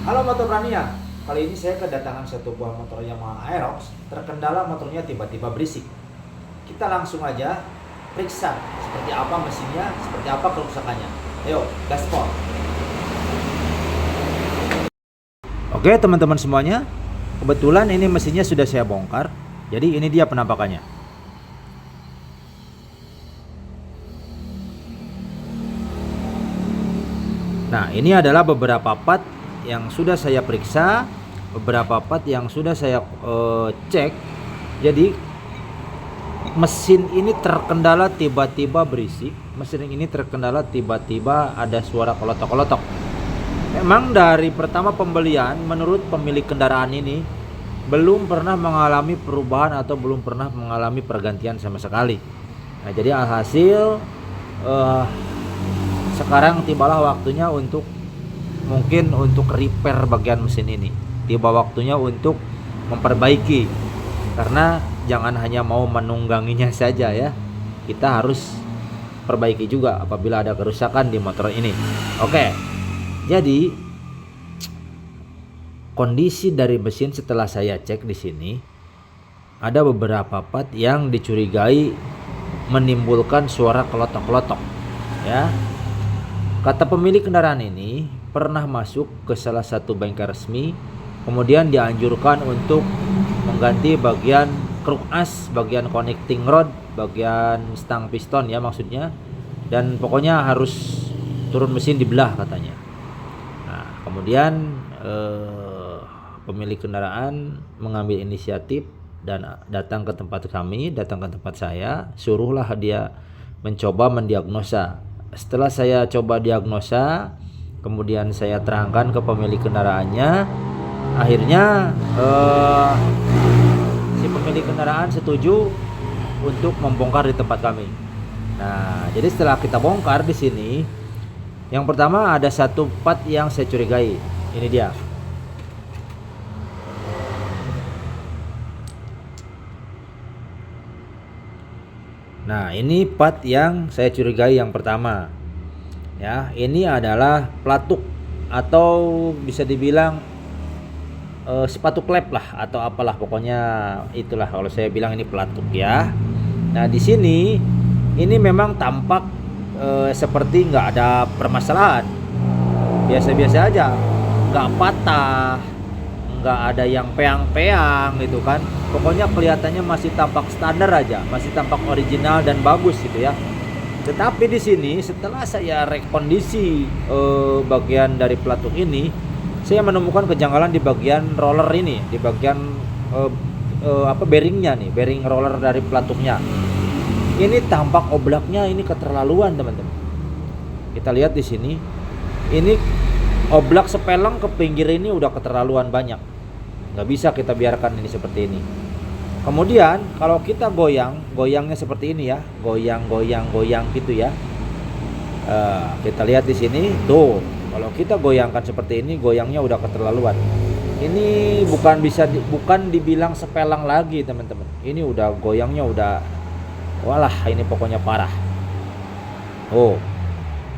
Halo motor Prania, kali ini saya kedatangan satu buah motor Yamaha Aerox. Terkendala motornya tiba-tiba berisik. Kita langsung aja periksa seperti apa mesinnya, seperti apa kerusakannya. Ayo, gaspol. Oke teman-teman semuanya, kebetulan ini mesinnya sudah saya bongkar. Jadi ini dia penampakannya. Nah, ini adalah beberapa part yang sudah saya periksa, beberapa part yang sudah saya cek. Jadi mesin ini terkendala tiba-tiba berisik, mesin ini terkendala tiba-tiba ada suara kelotok-kelotok. Memang dari pertama pembelian, menurut pemilik kendaraan ini belum pernah mengalami perubahan atau belum pernah mengalami pergantian sama sekali. Nah, jadi alhasil sekarang tibalah waktunya untuk repair bagian mesin ini. Tiba waktunya untuk memperbaiki. Karena jangan hanya mau menungganginya saja ya. Kita harus perbaiki juga apabila ada kerusakan di motor ini. Oke. Jadi kondisi dari mesin setelah saya cek di sini ada beberapa part yang dicurigai menimbulkan suara kelotok-kelotok ya. Kata pemilik kendaraan ini pernah masuk ke salah satu bengkel resmi, kemudian dianjurkan untuk mengganti bagian kruk as, bagian connecting rod, bagian stang piston ya maksudnya, dan pokoknya harus turun mesin dibelah katanya. Nah, kemudian pemilik kendaraan mengambil inisiatif dan datang ke tempat kami, datang ke tempat saya, suruhlah dia mencoba mendiagnosa. Setelah saya coba diagnosa, kemudian saya terangkan ke pemilik kendaraannya, akhirnya si pemilik kendaraan setuju untuk membongkar di tempat kami. Nah, jadi setelah kita bongkar di sini, yang pertama ada satu part yang saya curigai. Ini dia. Nah, ini part yang saya curigai yang pertama. Ya, ini adalah pelatuk atau bisa dibilang sepatu klep lah atau apalah, pokoknya itulah kalau saya bilang ini pelatuk ya. Nah, di sini ini memang tampak seperti nggak ada permasalahan, biasa-biasa aja, nggak patah, nggak ada yang peang-peang gitu kan. Pokoknya kelihatannya masih tampak standar aja, masih tampak original dan bagus gitu ya. Tetapi di sini setelah saya rekondisi bagian dari pelatuk ini, saya menemukan kejanggalan di bagian roller ini, di bagian bearingnya nih, bearing roller dari pelatuknya. Ini tampak oblaknya ini keterlaluan teman-teman. Kita lihat di sini, ini oblak sepeleng ke pinggir ini udah keterlaluan banyak. Nggak bisa kita biarkan ini seperti ini. Kemudian kalau kita goyangnya seperti ini ya, goyang gitu ya. Kita lihat di sini tuh, kalau kita goyangkan seperti ini, goyangnya udah keterlaluan. Ini bukan dibilang sepeleng lagi teman-teman. Ini udah goyangnya udah, walah ini pokoknya parah. Oh,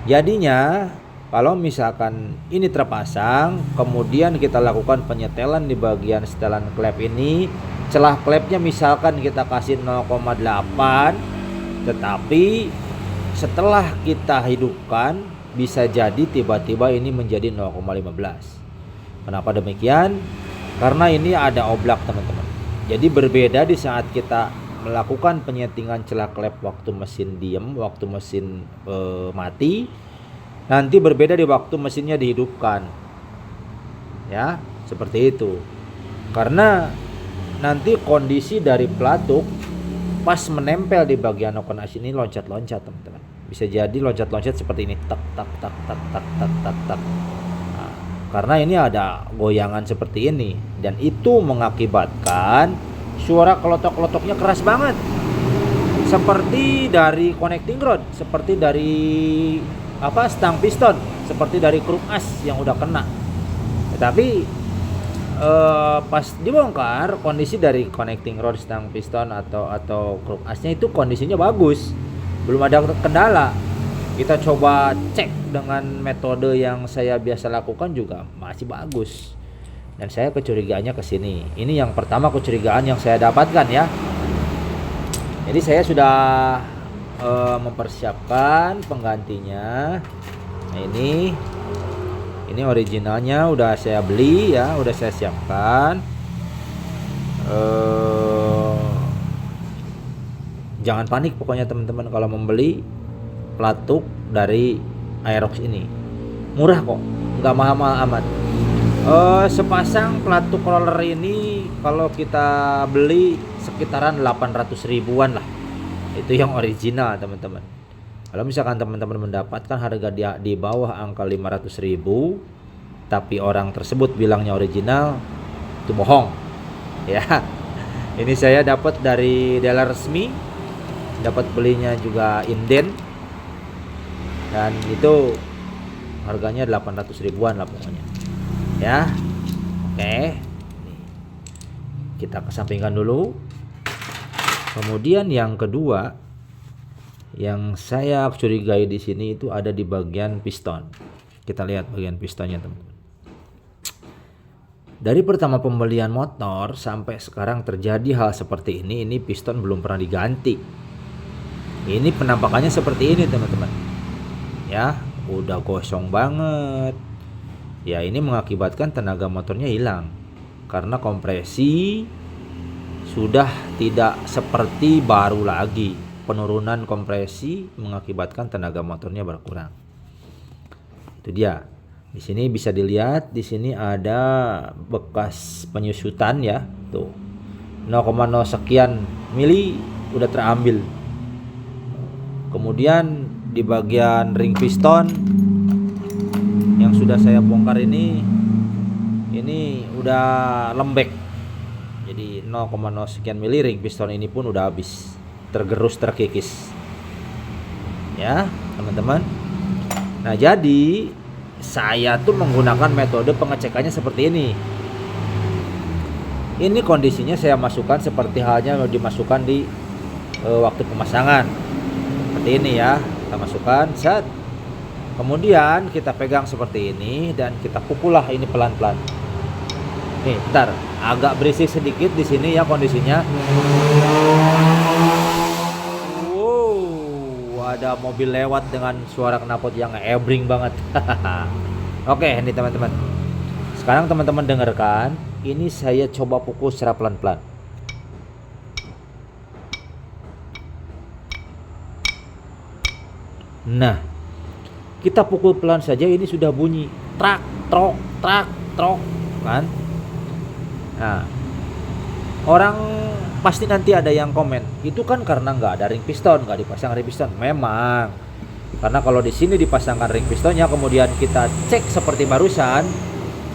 jadinya kalau misalkan ini terpasang, kemudian kita lakukan penyetelan di bagian setelan klep ini, celah klepnya misalkan kita kasih 0,8, tetapi setelah kita hidupkan bisa jadi tiba-tiba ini menjadi 0,15. Kenapa demikian? Karena ini ada oblak teman-teman. Jadi berbeda di saat kita melakukan penyetingan celah klep waktu mesin diem, waktu mesin mati. Nanti berbeda di waktu mesinnya dihidupkan. Ya, seperti itu. Karena nanti kondisi dari pelatuk pas menempel di bagian okon as ini loncat-loncat teman-teman. Bisa jadi loncat-loncat seperti ini, tak tak tak tak tak tak tak tak. Nah, karena ini ada goyangan seperti ini dan itu mengakibatkan suara kelotok-kelotoknya keras banget. Seperti dari connecting rod, seperti dari stang piston, seperti dari kruk as yang udah kena. Tetapi pas dibongkar, kondisi dari connecting rod, stang piston atau kruk asnya itu kondisinya bagus, belum ada kendala. Kita coba cek dengan metode yang saya biasa lakukan juga masih bagus. Dan saya kecurigaannya ke sini. Ini yang pertama kecurigaan yang saya dapatkan ya. Jadi saya sudah mempersiapkan penggantinya. Nah, ini originalnya udah saya beli ya, udah saya siapkan. Jangan panik pokoknya teman-teman kalau membeli pelatuk dari Aerox ini. Murah kok, nggak mahal-mahal amat. Sepasang pelatuk roller ini kalau kita beli sekitaran 800 ribuan lah. Itu yang original teman-teman. Kalau misalkan teman-teman mendapatkan harga di bawah angka 500 ribu, tapi orang tersebut bilangnya original, itu bohong. Ya, ini saya dapat dari dealer resmi, dapat belinya juga inden, dan itu harganya 800 ribuan lah pokoknya. Ya, oke. Kita kesampingkan dulu. Kemudian yang kedua, yang saya curigai di sini itu ada di bagian piston. Kita lihat bagian pistonnya teman-teman. Dari pertama pembelian motor sampai sekarang terjadi hal seperti ini piston belum pernah diganti. Ini penampakannya seperti ini teman-teman. Ya, udah gosong banget. Ya, ini mengakibatkan tenaga motornya hilang karena kompresi sudah tidak seperti baru lagi. Penurunan kompresi mengakibatkan tenaga motornya berkurang. Itu dia. Di sini bisa dilihat, di sini ada bekas penyusutan ya, tuh 0,0 sekian mili udah terambil. Kemudian di bagian ring piston yang sudah saya bongkar ini udah lembek. Jadi 0,0 sekian mili ring piston ini pun udah habis, tergerus, terkikis. Ya, teman-teman. Nah, jadi saya tuh menggunakan metode pengecekannya seperti ini. Ini kondisinya saya masukkan seperti halnya dimasukkan di waktu pemasangan. Seperti ini ya, kita masukkan, set. Kemudian kita pegang seperti ini dan kita pukul lah ini pelan-pelan. Nih, bentar, agak berisik sedikit di sini ya kondisinya. Ada mobil lewat dengan suara knalpot yang ebring banget. Oke, ini teman-teman. Sekarang teman-teman dengarkan. Ini saya coba pukul secara pelan-pelan. Nah, kita pukul pelan saja ini sudah bunyi trak, trok, kan? Nah, orang pasti nanti ada yang komen, itu kan karena nggak ada ring piston, nggak dipasang ring piston. Memang, karena kalau di sini dipasangkan ring pistonnya, kemudian kita cek seperti barusan,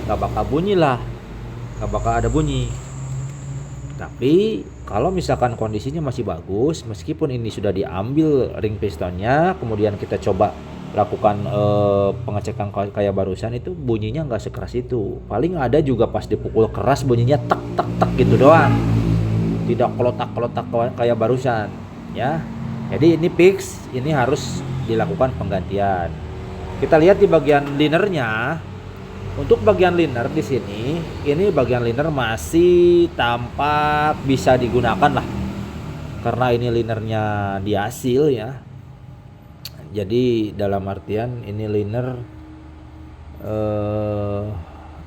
nggak bakal bunyi lah, nggak bakal ada bunyi. Tapi kalau misalkan kondisinya masih bagus, meskipun ini sudah diambil ring pistonnya, kemudian kita coba lakukan pengecekan kayak barusan, itu bunyinya nggak sekeras itu. Paling ada juga pas dipukul keras bunyinya tek tek tek gitu doang, tidak kelotak-kelotak kayak barusan ya. Jadi ini fix, ini harus dilakukan penggantian. Kita lihat di bagian linernya. Untuk bagian liner di sini, ini bagian liner masih tampak bisa digunakan lah, karena ini linernya di hasil ya. Jadi dalam artian ini liner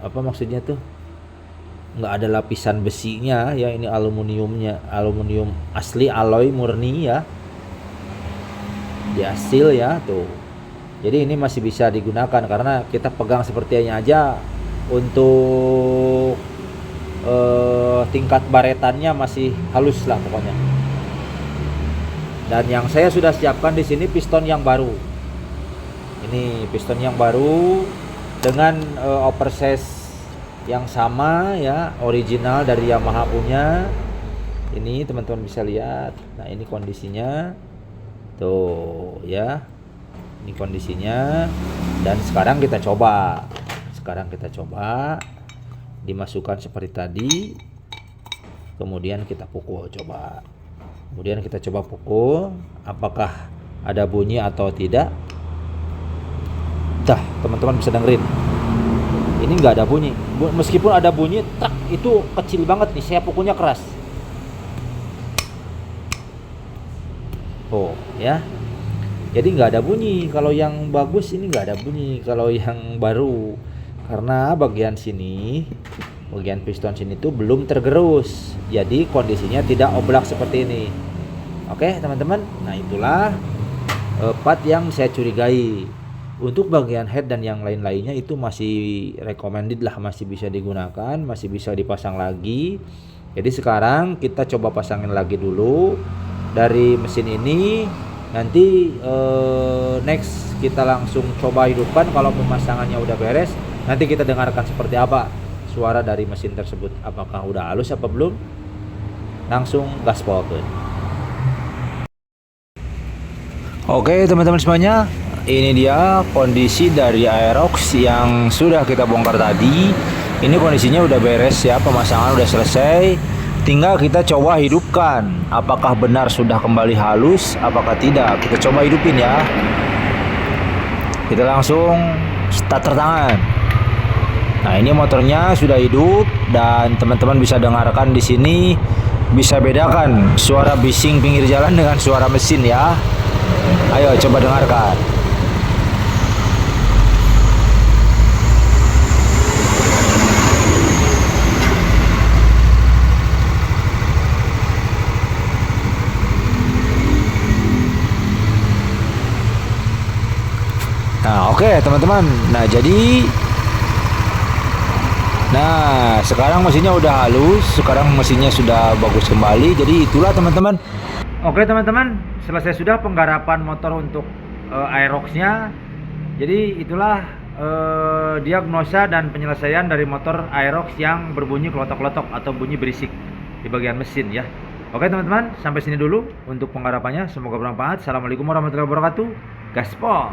apa maksudnya tuh, nggak ada lapisan besinya ya, ini aluminiumnya, aluminium asli alloy murni ya, di hasil ya tuh. Jadi ini masih bisa digunakan karena kita pegang sepertinya aja untuk tingkat baretannya masih halus lah pokoknya. Dan yang saya sudah siapkan di sini piston yang baru. Ini piston yang baru dengan oversize yang sama ya, original dari Yamaha punya. Ini teman-teman bisa lihat. Nah, ini kondisinya. Tuh ya. Ini kondisinya. Dan sekarang kita coba. Dimasukkan seperti tadi. Kemudian kita pukul coba. Kemudian kita coba pukul apakah ada bunyi atau tidak. Dah, teman-teman bisa dengerin. Ini nggak ada bunyi. Meskipun ada bunyi, tak itu kecil banget nih. Saya pukulnya keras. Oh, ya. Jadi nggak ada bunyi. Kalau yang bagus ini nggak ada bunyi. Kalau yang baru, karena bagian sini, bagian piston sini tuh belum tergerus. Jadi kondisinya tidak oblak seperti ini. Oke, teman-teman. Nah, itulah part yang saya curigai. Untuk bagian head dan yang lain-lainnya itu masih recommended lah, masih bisa digunakan, masih bisa dipasang lagi. Jadi sekarang kita coba pasangin lagi dulu dari mesin ini. Nanti next kita langsung coba hidupkan. Kalau pemasangannya udah beres, nanti kita dengarkan seperti apa suara dari mesin tersebut. Apakah udah halus apa belum? Langsung gaspol. Oke teman-teman semuanya, ini dia kondisi dari Aerox yang sudah kita bongkar tadi. Ini kondisinya udah beres ya, pemasangan udah selesai. Tinggal kita coba hidupkan. Apakah benar sudah kembali halus, apakah tidak? Kita coba hidupin ya. Kita langsung starter tangan. Nah, ini motornya sudah hidup dan teman-teman bisa dengarkan di sini, bisa bedakan suara bising pinggir jalan dengan suara mesin ya. Ayo coba dengarkan. Nah, oke teman-teman. Nah, sekarang mesinnya udah halus, sekarang mesinnya sudah bagus kembali. Jadi itulah teman-teman. Oke teman-teman, selesai sudah penggarapan motor untuk Aerox-nya. Jadi itulah diagnosa dan penyelesaian dari motor Aerox yang berbunyi klotok-klotok atau bunyi berisik di bagian mesin ya. Oke teman-teman, sampai sini dulu untuk penggarapannya. Semoga bermanfaat. Assalamualaikum warahmatullahi wabarakatuh. Gaspol.